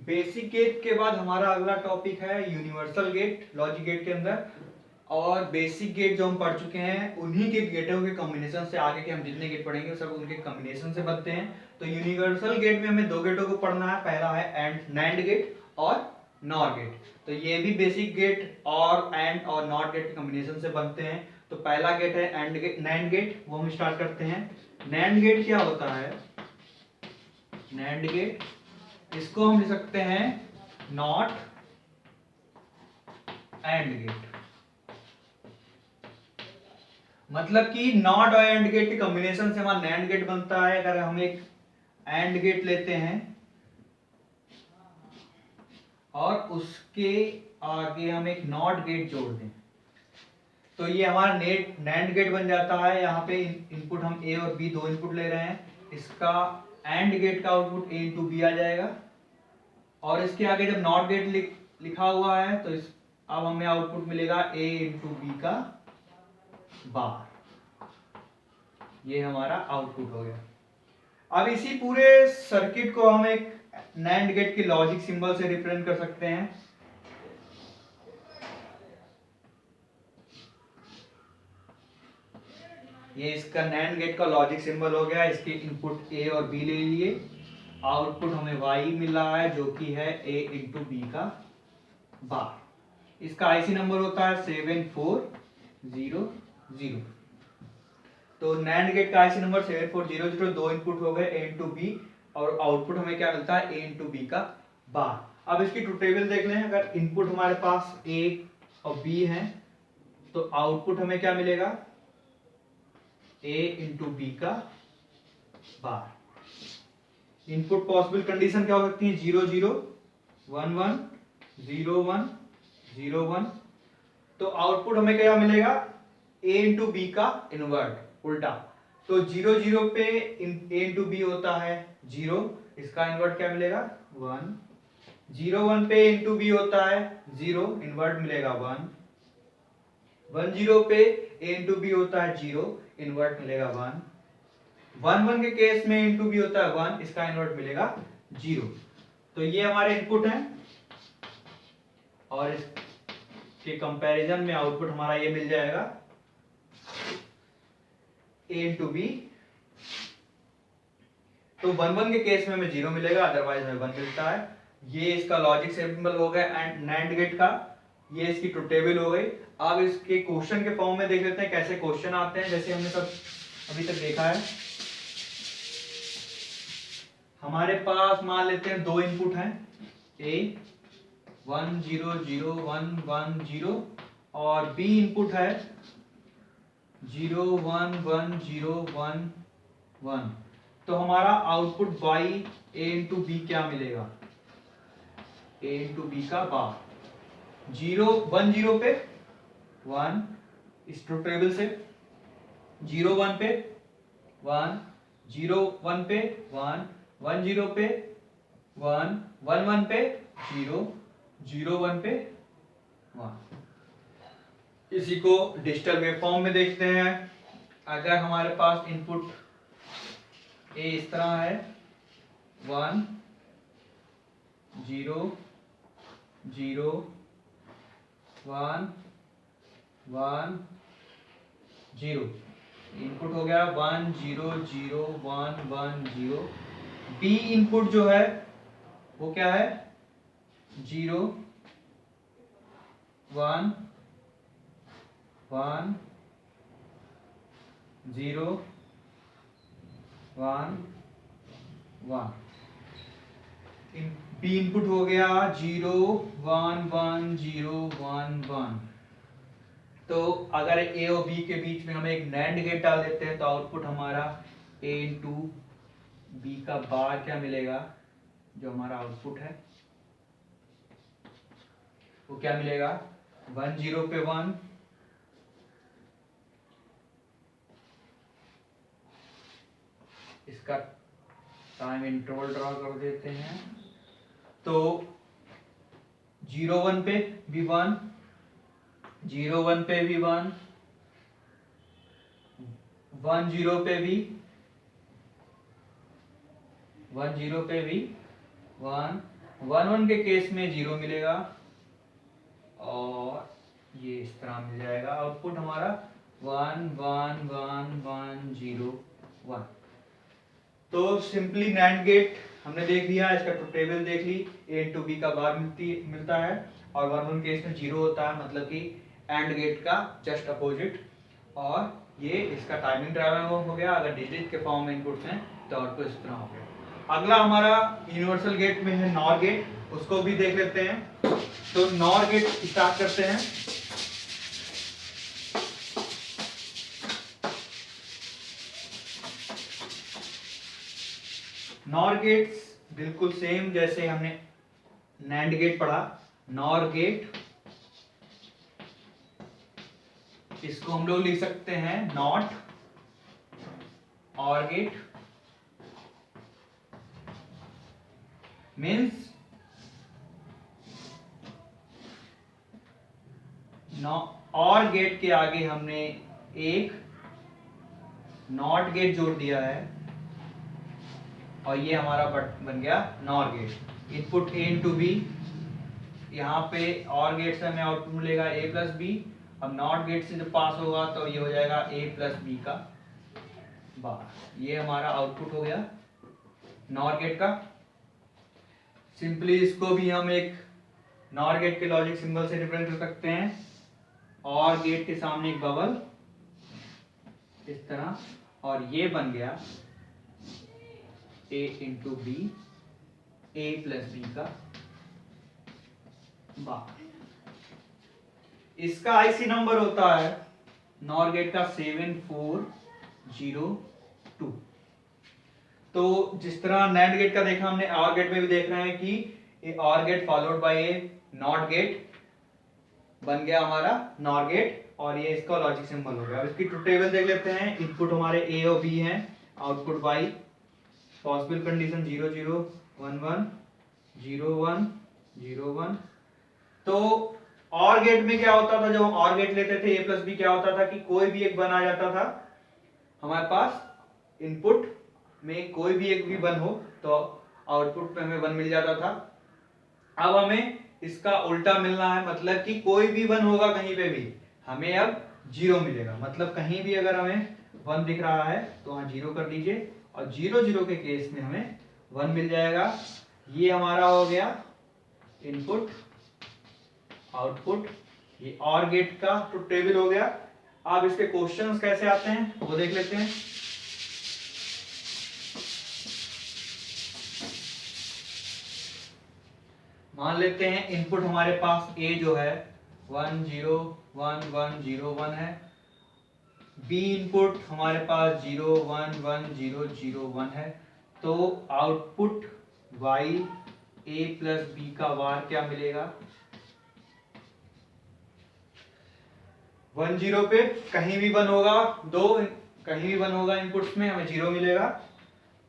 Basic gate के बाद हमारा अगला टॉपिक है यूनिवर्सल गेट लॉजिक गेट के अंदर। और बेसिक गेट जो हम पढ़ चुके हैं उन्हीं के गेटों के कॉम्बिनेशन से आगे के हम जितने गेट पढ़ेंगे सब उनके कॉम्बिनेशन से बनते हैं। तो यूनिवर्सल गेट में हमें दो गेटों को पढ़ना है, पहला है एंड नैंड गेट और नॉर गेट। तो ये भी बेसिक गेट और एंड और नॉट गेट के कॉम्बिनेशन से बनते हैं। तो पहला गेट है एंड गेट, नैंड गेट, वो हम स्टार्ट करते हैं। नैंड गेट क्या होता है? नैंड गेट, इसको हम लिख सकते हैं नॉट एंड गेट। मतलब कि नॉट और एंड गेट के कॉम्बिनेशन से हमारा नैंड गेट बनता है। अगर हम एक एंड गेट लेते हैं और उसके आगे हम एक नॉट गेट जोड़ दें तो ये हमारा नैंड गेट बन जाता है। यहाँ पे इनपुट हम ए और बी दो इनपुट ले रहे हैं, इसका एंड गेट का आउटपुट ए इंटू बी आ जाएगा। और इसके आगे जब नॉट गेट लिखा हुआ है तो अब हमें आउटपुट मिलेगा ए इंटू बी का बार। ये हमारा आउटपुट हो गया। अब इसी पूरे सर्किट को हम एक नैंड गेट के लॉजिक सिंबल से रिप्रेजेंट कर सकते हैं। ये इसका नैंड गेट का लॉजिक सिंबल हो गया। इसके इनपुट ए और बी ले लिए, आउटपुट हमें y मिल रहा है जो कि है a इंटू बी का बार। इसका आईसी नंबर होता है 7400। तो नैंड गेट का आईसी नंबर 7400, दो इनपुट हो गए a इंटू बी और आउटपुट हमें क्या मिलता है a इंटू बी का बार। अब इसकी ट्रुथ टेबल देख लें। अगर इनपुट हमारे पास a और b है तो आउटपुट हमें क्या मिलेगा? a इंटू बी का बार। इनपुट पॉसिबल कंडीशन क्या हो सकती है? 0 0 1 1 0 1 0 1। तो आउटपुट हमें क्या मिलेगा? a इंटू बी का इनवर्ट, उल्टा। तो 0 0 पे a इंटू बी होता है 0, इसका इनवर्ट क्या मिलेगा? 1। 0 1 पे a इंटू बी होता है 0, इनवर्ट मिलेगा 1। 1 0 पे a इंटू बी होता है 0, इनवर्ट मिलेगा 1। 1 1 के केस में इंटू बी होता है 1, इसका इनवर्ट मिलेगा 0। तो ये हमारे इनपुट हैं और इसके कंपैरिजन में आउटपुट हमारा ये मिल जाएगा a इंटू बी। तो 1 1 के केस में हमें 0 मिलेगा, अदरवाइज हमें 1 मिलता है। ये इसका लॉजिक सिंबल हो गया एंड नैंड गेट का। ये इसकी ट्रुथ टेबल हो गई। अब इसके क्वेश्चन के फॉर्म में देख लेते हैं कैसे क्वेश्चन आते हैं। जैसे हमने सब अभी तक देखा है, हमारे पास मान लेते हैं दो इनपुट हैं a 1 0 0 1 1 0 और b इनपुट है 0 1 1 0 1 1। तो हमारा output y a into B क्या मिलेगा? a इंटू बी का बार। 0 1 0 पे 1, इस ट्रुथ टेबल से 0 1 पे 1, 0 1 पे 1, 1 0 पे 1, 1 1 पे 0, 0 1 पे 1। इसी को डिजिटल वेवफॉर्म में देखते हैं। अगर हमारे पास इनपुट ए इस तरह है 1 0 0 1 1 0, इनपुट हो गया 1 0 0 1 1 0। बी इनपुट जो है वो क्या है? 0 1 1 0 1 1। बी इनपुट हो गया 0 1 1 0 1 1। तो अगर ए और बी के बीच में हम एक नैंड गेट डाल देते हैं तो आउटपुट हमारा ए इंटू बी का बार क्या मिलेगा? जो हमारा आउटपुट है वो क्या मिलेगा? 1 0 पे 1, इसका टाइम इंटरवल ड्रॉ कर देते हैं। तो 0 1 पे भी 1, 0 1 पे भी 1, 1 0 पे भी 1, 0 पे भी 1 1 1 के केस में 0 मिलेगा और ये इस तरह मिल जाएगा आउटपुट हमारा 1 1 1 1 0 1। तो सिंपली नैंड गेट हमने देख लिया, इसका ट्रुथ टेबल देख ली, ए टू बी का बार मिलता है और 1 1 केस में 0 होता है, मतलब कि एंड गेट का जस्ट अपोजिट। और ये इसका टाइमिंग ड्राइवर हो गया। अगर डिजिट के फॉर्म में इनपुट्स हैं तो आउटपुट इस तरह हो गया। अगला हमारा यूनिवर्सल गेट में है नॉर गेट, उसको भी देख लेते हैं। तो नॉर गेट स्टार्ट करते हैं। नॉर गेट्स बिल्कुल सेम जैसे हमने नैंड गेट पढ़ा। नॉर गेट, इसको हम लोग लिख सकते हैं नॉट और गेट, मीन्स और गेट के आगे हमने एक नॉट गेट जोड़ दिया है और ये हमारा बन गया NOR gate. Input A into B, यहाँ पे और गेट से हमें आउटपुट मिलेगा ए प्लस बी। अब नॉट गेट से जब पास होगा तो ये हो जाएगा ए प्लस बी का बार। ये हमारा आउटपुट हो गया नॉर गेट का। सिंपली इसको भी हम एक नॉर गेट के लॉजिक सिंबल से रिप्रेजेंट कर सकते हैं। और गेट के सामने एक बबल इस तरह, और ये बन गया ए इंटू बी, ए प्लस बी का बार। इसका आईसी नंबर होता है नॉर गेट का 7402। तो जिस तरह नैंड गेट का देखा हमने, और गेट में भी देख रहे हैं कि OR gate followed by a NOT gate बन गया हमारा नॉर गेट, और ये इसका लॉजिक सिंबल हो गया। अब इसकी ट्रुथ टेबल देख लेते हैं। इनपुट हमारे ए और बी हैं, आउटपुट वाई, पॉसिबल कंडीशन 0 0 1 1 0 1 0 1। तो और गेट में क्या होता था, जब हम और गेट लेते थे ए प्लस बी, क्या होता था कि कोई भी एक 1 आ जाता था हमारे पास। इनपुट में कोई भी एक भी 1 हो तो आउटपुट में हमें 1 मिल जाता था। अब हमें इसका उल्टा मिलना है, मतलब कि कोई भी 1 होगा कहीं पे भी, हमें अब 0 मिलेगा। मतलब कहीं भी अगर हमें 1 दिख रहा है तो वहां 0 कर दीजिए, और 0 0 के केस में हमें 1 मिल जाएगा। ये हमारा हो गया इनपुट आउटपुट, ये और गेट का ट्रुथ टेबल हो गया। अब इसके क्वेश्चंस कैसे आते हैं वो देख लेते हैं। मान लेते हैं इनपुट हमारे पास ए जो है 1 0 1 1 0 1 है, बी इनपुट हमारे पास 0 1 1 0 0 1 है। तो output y a plus B का वार क्या मिलेगा? 1 0 पे कहीं भी 1 होगा, दो कहीं भी 1 होगा इनपुट्स में, हमें 0 मिलेगा।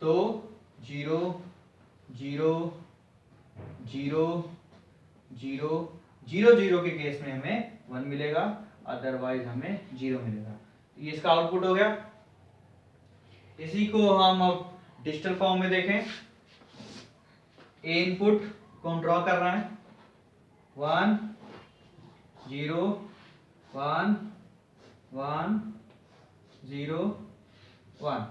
तो 0 0 0 0 0 0 के केस में हमें 1 मिलेगा, अदरवाइज हमें 0 मिलेगा। ये इसका आउटपुट हो गया। इसी को हम अब डिजिटल फॉर्म में देखें। ए इनपुट को हम ड्रॉ कर रहे हैं 1 0 1 1 0 1।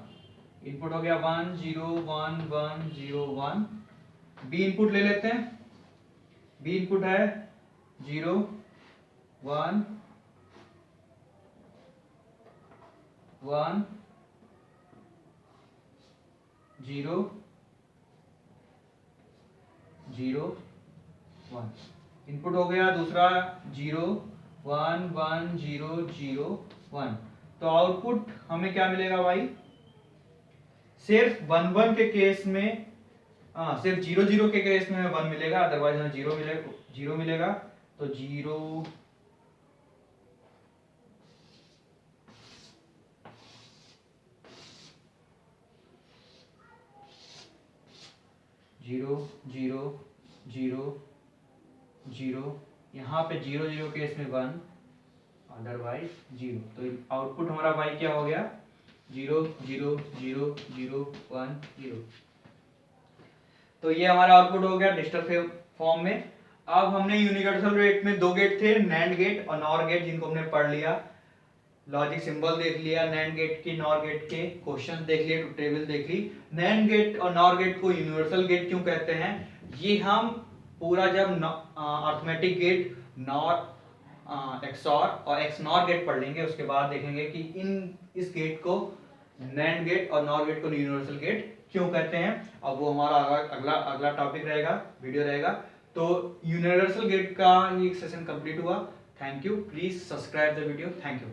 इनपुट हो गया 1 0 1 1 0 1। बी इनपुट ले लेते हैं। बी इनपुट है 0 1 1 0 0 1। इनपुट हो गया दूसरा 0 1 1 0 0 1। तो आउटपुट हमें क्या मिलेगा भाई? सिर्फ 1 1 के केस में, सिर्फ 0 0 के केस में हमें 1 मिलेगा, अदरवाइज हमें 0 मिलेगा। तो 0 0 0 0 0, यहाँ पे 0 0 केस में 1, अदरवाइज 0। तो आउटपुट हमारा y क्या हो गया? 0 0 0 0 1 0। तो ये हमारा आउटपुट हो गया डिजिटल फॉर्म में। अब हमने यूनिवर्सल गेट में दो गेट थे, नैंड गेट और नॉर गेट, जिनको हमने पढ़ लिया, लॉजिक सिंबल देख लिया, नैंड गेट की नॉर गेट के क्वेश्चन देख लिए, टेबल देख ली। नैंड गेट और नॉर गेट को यूनिवर्सल गेट क्यों कहते हैं, ये हम पूरा जब अर्थमेटिक गेट, नॉर, एक्सॉर और एक्सनॉर गेट पढ़ लेंगे, उसके बाद देखेंगे कि इस गेट को, नैंड गेट और नॉर गेट को यूनिवर्सल गेट क्यों कहते हैं। अब वो हमारा अगला अगला टॉपिक रहेगा, वीडियो रहेगा। तो यूनिवर्सल गेट का ये सेशन कंप्लीट हुआ। Thank you, please subscribe the video. Thank you.